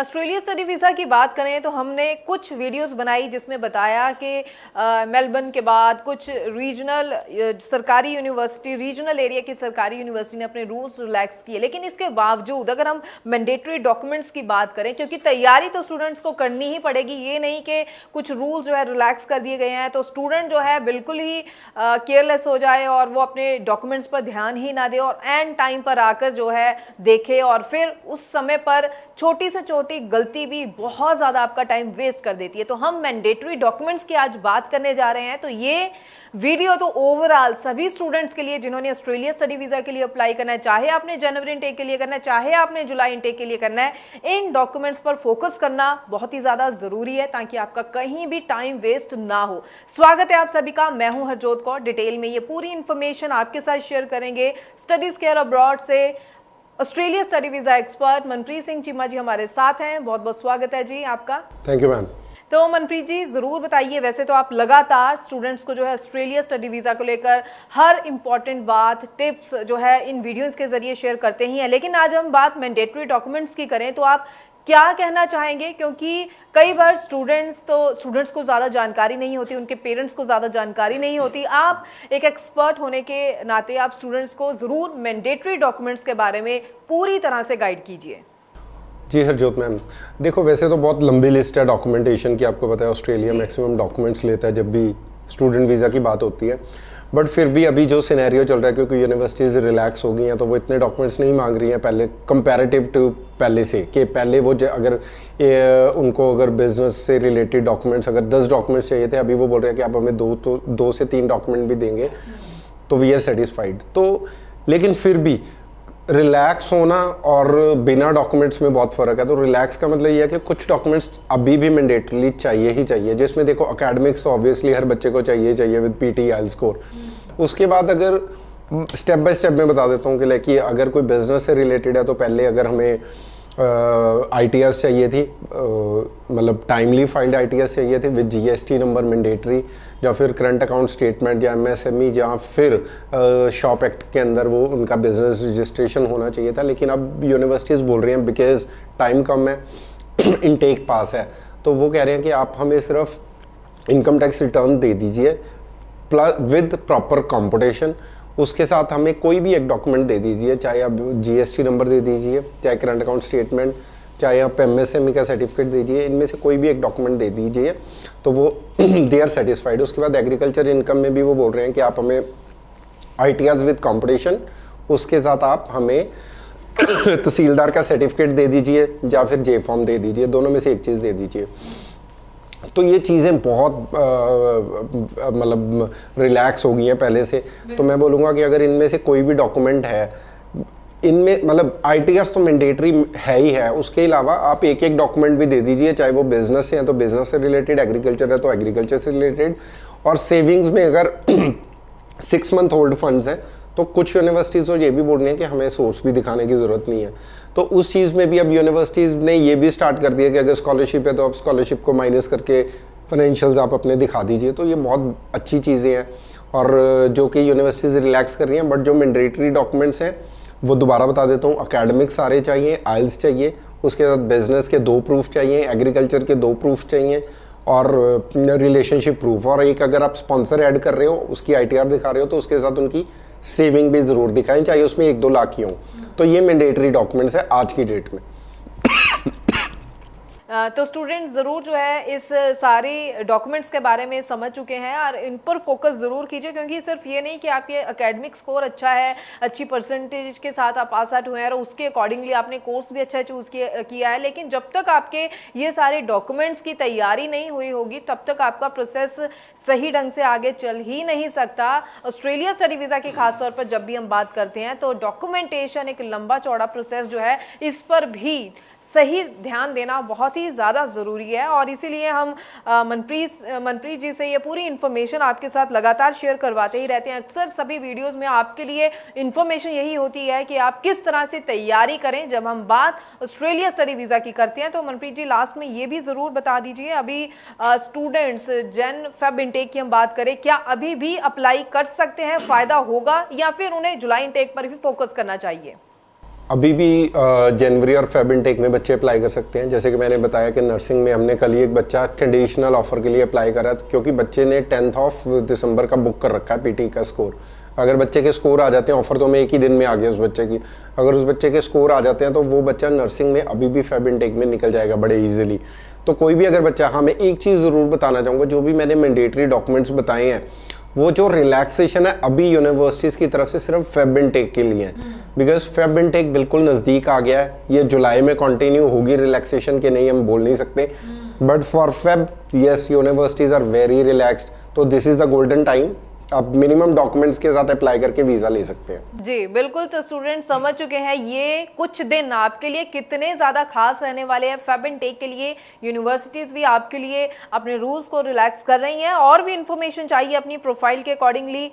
Australia study visa की बात करें तो हमने कुछ वीडियोस बनाई जिसमें बताया कि मेलबर्न के बाद कुछ रीजनल सरकारी यूनिवर्सिटी रीजनल एरिया की सरकारी यूनिवर्सिटी ने अपने रूल्स रिलैक्स किए, लेकिन इसके बावजूद अगर हम मैंडेटरी डॉक्यूमेंट्स की बात करें, क्योंकि तैयारी तो स्टूडेंट्स को करनी ही पड़ेगी, ये नहीं कि कुछ रूल जो है रिलैक्स कर दिए गए हैं तो स्टूडेंट जो है बिल्कुल ही केयरलेस हो जाए और वो अपने डॉक्यूमेंट्स पर ध्यान ही ना दे और एंड टाइम पर आकर जो है देखे और फिर उस समय पर छोटी से छोटी गलती भी बहुत ज़्यादा आपका टाइम वेस्ट कर देती है। तो हम मैंडेटरी डॉक्यूमेंट्स की आज बात करने जा रहे हैं। तो ये वीडियो तो ओवरऑल सभी स्टूडेंट्स के लिए जिन्होंने ऑस्ट्रेलिया स्टडी वीज़ा के लिए अप्लाई करना है, चाहे आपने जनवरी इनटेक के लिए करना है, चाहे आपने जुलाई इनटेक के लिए करना है, इन डॉक्यूमेंट्स पर फोकस करना बहुत ही ज़्यादा ज़रूरी है ताकि आपका कहीं भी टाइम वेस्ट ना हो। स्वागत है आप सभी का, मैं हूं हरजोत कौर। डिटेल में ये पूरी इन्फॉर्मेशन आपके साथ शेयर करेंगे। स्टडीज़ केयर अब्रॉड से Australia study visa expert Manpreet Singh Cheema ji हमारे साथ हैं। बहुत बहुत स्वागत है जी आपका। Thank you ma'am. तो मनप्रीत जी ज़रूर बताइए, वैसे तो आप लगातार स्टूडेंट्स को जो है ऑस्ट्रेलिया स्टडी वीज़ा को लेकर हर इंपॉर्टेंट बात टिप्स जो है इन वीडियोस के ज़रिए शेयर करते ही हैं, लेकिन आज हम बात मैंडेटरी डॉक्यूमेंट्स की करें तो आप क्या कहना चाहेंगे? क्योंकि कई बार स्टूडेंट्स को ज़्यादा जानकारी नहीं होती, उनके पेरेंट्स को ज़्यादा जानकारी नहीं होती। आप एक एक्सपर्ट होने के नाते आप स्टूडेंट्स को ज़रूर मैंडेटरी डॉक्यूमेंट्स के बारे में पूरी तरह से गाइड कीजिए। जी हरजोत मैम, देखो वैसे तो बहुत लंबी लिस्ट है डॉक्यूमेंटेशन की। आपको पता है ऑस्ट्रेलिया मैक्सिमम डॉक्यूमेंट्स लेता है जब भी स्टूडेंट वीज़ा की बात होती है, बट फिर भी अभी जो सिनेरियो चल रहा है क्योंकि यूनिवर्सिटीज़ रिलैक्स हो गई हैं तो वो इतने डॉक्यूमेंट्स नहीं मांग रही हैं पहले कंपैरेटिव टू पहले से, कि पहले वो अगर उनको अगर बिजनेस से रिलेटेड डॉक्यूमेंट्स अगर 10 डॉक्यूमेंट्स चाहिए थे, अभी वो बोल रहे हैं कि आप हमें 2 से 3 डॉक्यूमेंट भी देंगे तो वी आर सेटिस्फाइड। तो लेकिन फिर भी रिलैक्स होना और बिना डॉक्यूमेंट्स में बहुत फ़र्क है। तो रिलैक्स का मतलब ये है कि कुछ डॉक्यूमेंट्स अभी भी मैंडेटरली चाहिए ही चाहिए, जिसमें देखो एकेडमिक्स ऑब्वियसली हर बच्चे को चाहिए विद पीटी आइल स्कोर। उसके बाद अगर स्टेप बाय स्टेप में बता देता हूँ कि लाइक अगर कोई बिजनेस से रिलेटेड है तो पहले अगर हमें ITS चाहिए थी, मतलब टाइमली फाइल्ड ITS चाहिए थी विद GST नंबर मैंडेटरी, या फिर करंट अकाउंट स्टेटमेंट या MSME, या फिर शॉप एक्ट के अंदर वो उनका बिजनेस रजिस्ट्रेशन होना चाहिए था। लेकिन अब यूनिवर्सिटीज़ बोल रही हैं बिकॉज टाइम कम है, इनटेक पास है, तो वो कह रहे हैं कि आप हमें सिर्फ इनकम टैक्स रिटर्न दे दीजिए प्लस विद प्रॉपर कॉम्पिटिशन। उसके साथ हमें कोई भी एक डॉक्यूमेंट दे दीजिए, चाहे आप GST नंबर दे दीजिए, चाहे करंट अकाउंट स्टेटमेंट, चाहे आप MSME का सर्टिफिकेट दीजिए, इनमें से कोई भी एक डॉक्यूमेंट दे दीजिए तो वो दे आर सेटिस्फाइड। उसके बाद एग्रीकल्चर इनकम में भी वो बोल रहे हैं कि आप हमें ITS विद कॉम्पिटिशन, उसके साथ आप हमें तहसीलदार का सर्टिफिकेट दे दीजिए या फिर J फॉर्म दे दीजिए, दोनों में से एक चीज़ दे दीजिए। तो ये चीज़ें बहुत मतलब रिलैक्स हो गई हैं पहले से। तो मैं बोलूँगा कि अगर इनमें से कोई भी डॉक्यूमेंट है, इनमें मतलब ITS तो मैंडेटरी है ही है, उसके अलावा आप एक एक डॉक्यूमेंट भी दे दीजिए, चाहे वो बिजनेस से है तो बिजनेस से रिलेटेड, एग्रीकल्चर है तो एग्रीकल्चर से रिलेटेड, और सेविंग्स में अगर 6 मंथ होल्ड फंड्स हैं तो कुछ यूनिवर्सिटीज़ तो ये भी बोल रही हैं कि हमें सोर्स भी दिखाने की ज़रूरत नहीं है। तो उस चीज़ में भी अब यूनिवर्सिटीज़ ने ये भी स्टार्ट कर दिया कि अगर स्कॉलरशिप है तो आप स्कॉलरशिप को माइनस करके फाइनेंशियल्स आप अपने दिखा दीजिए। तो ये बहुत अच्छी चीज़ें हैं और जो कि यूनिवर्सिटीज़ रिलैक्स कर रही हैं। बट जो मैंडेटरी डॉक्यूमेंट्स हैं वो दोबारा बता देता हूँ, अकेडमिक सारे चाहिए, आइल्स चाहिए, उसके बाद बिजनेस के 2 प्रूफ चाहिए, एग्रीकल्चर के 2 प्रूफ चाहिए और रिलेशनशिप प्रूफ, और एक अगर आप स्पॉन्सर ऐड कर रहे हो उसकी ITR दिखा रहे हो तो उसके साथ उनकी सेविंग भी ज़रूर दिखाएं, चाहे उसमें 1-2 लाख की हो। तो ये मैंडेटरी डॉक्यूमेंट्स है आज की डेट में। तो स्टूडेंट्स ज़रूर जो है इस सारे डॉक्यूमेंट्स के बारे में समझ चुके हैं और इन पर फोकस ज़रूर कीजिए, क्योंकि सिर्फ ये नहीं कि आपके एकेडमिक स्कोर अच्छा है, अच्छी परसेंटेज के साथ आप पास आउट हुए हैं और उसके अकॉर्डिंगली आपने कोर्स भी अच्छा चूज़ किया है, लेकिन जब तक आपके ये सारे डॉक्यूमेंट्स की तैयारी नहीं हुई होगी तब तक आपका प्रोसेस सही ढंग से आगे चल ही नहीं सकता। ऑस्ट्रेलिया स्टडी वीज़ा की खासतौर पर जब भी हम बात करते हैं तो डॉक्यूमेंटेशन एक लंबा चौड़ा प्रोसेस जो है, इस पर भी सही ध्यान देना बहुत ही ज़्यादा ज़रूरी है और इसीलिए हम मनप्रीत जी से ये पूरी इन्फॉर्मेशन आपके साथ लगातार शेयर करवाते ही रहते हैं। अक्सर सभी वीडियोस में आपके लिए इन्फॉर्मेशन यही होती है कि आप किस तरह से तैयारी करें। जब हम बात ऑस्ट्रेलिया स्टडी वीज़ा की करते हैं तो मनप्रीत जी लास्ट में ये भी ज़रूर बता दीजिए, अभी स्टूडेंट्स Jan-Feb इनटेक की हम बात करें, क्या अभी भी अप्लाई कर सकते हैं, फ़ायदा होगा या फिर उन्हें जुलाई इनटेक पर भी फोकस करना चाहिए? अभी भी जनवरी और फेब इनटेक में बच्चे अप्लाई कर सकते हैं। जैसे कि मैंने बताया कि नर्सिंग में हमने कल ही एक बच्चा कंडीशनल ऑफर के लिए अप्लाई करा, क्योंकि बच्चे ने 10th ऑफ दिसंबर का बुक कर रखा है पीटी का स्कोर। अगर बच्चे के स्कोर आ जाते हैं, ऑफर तो हमें एक ही दिन में आ गया उस बच्चे की, अगर उस बच्चे के स्कोर आ जाते हैं तो वो बच्चा नर्सिंग में अभी भी फेब इनटेक में निकल जाएगा बड़े ईजिली। तो कोई भी अगर बच्चा, हाँ मैं एक चीज़ ज़रूर बताना चाहूँगा, जो भी मैंने मैंडेटरी डॉक्यूमेंट्स बताए हैं वो जो रिलैक्सेशन है अभी यूनिवर्सिटीज़ की तरफ से सिर्फ फेब इनटेक के लिए है, बिकॉज फेब इनटेक बिल्कुल नज़दीक आ गया है। ये जुलाई में कंटिन्यू होगी रिलैक्सेशन के नहीं हम बोल नहीं सकते, but for Feb yes universities are very relaxed. तो this is the golden time, आप मिनिमम डॉक्यूमेंट्स के साथ अप्लाई करके वीज़ा ले सकते हैं। जी बिल्कुल, तो स्टूडेंट समझ चुके हैं ये कुछ दिन आपके लिए कितने ज़्यादा खास रहने वाले हैं। फेब इनटेक के लिए यूनिवर्सिटीज़ भी आपके लिए अपने रूल्स को रिलैक्स कर रही हैं। और भी इन्फॉर्मेशन चाहिए अपनी प्रोफाइल के अकॉर्डिंगली,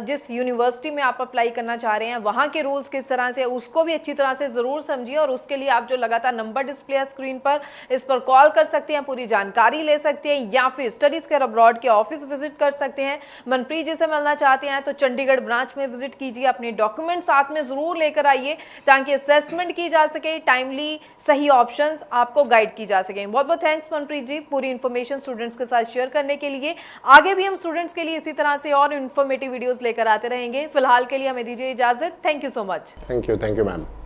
जिस यूनिवर्सिटी में आप अप्लाई करना चाह रहे हैं वहाँ के रूल्स किस तरह से, उसको भी अच्छी तरह से ज़रूर समझिए। और उसके लिए आप जो लगातार नंबर डिस्प्ले है स्क्रीन पर, इस पर कॉल कर सकते हैं, पूरी जानकारी ले सकते हैं, या फिर स्टडीज़ केयर अब्रॉड के ऑफिस विजिट कर सकते हैं। मनप्रीत से मिलना चाहते हैं तो चंडीगढ़ ब्रांच में विजिट कीजिए, अपने डॉक्यूमेंट साथ में जरूर लेकर आइए ताकि असेसमेंट की जा सके, टाइमली सही ऑप्शंस आपको गाइड की जा सके। बहुत बहुत थैंक्स मनप्रीत जी पूरी इन्फॉर्मेशन स्टूडेंट्स के साथ शेयर करने के लिए। आगे भी हम स्टूडेंट्स के लिए इसी तरह से और इन्फॉर्मेटिव वीडियोस लेकर आते रहेंगे। फिलहाल के लिए हमें दीजिए इजाजत। Thank you so much. Thank you ma'am.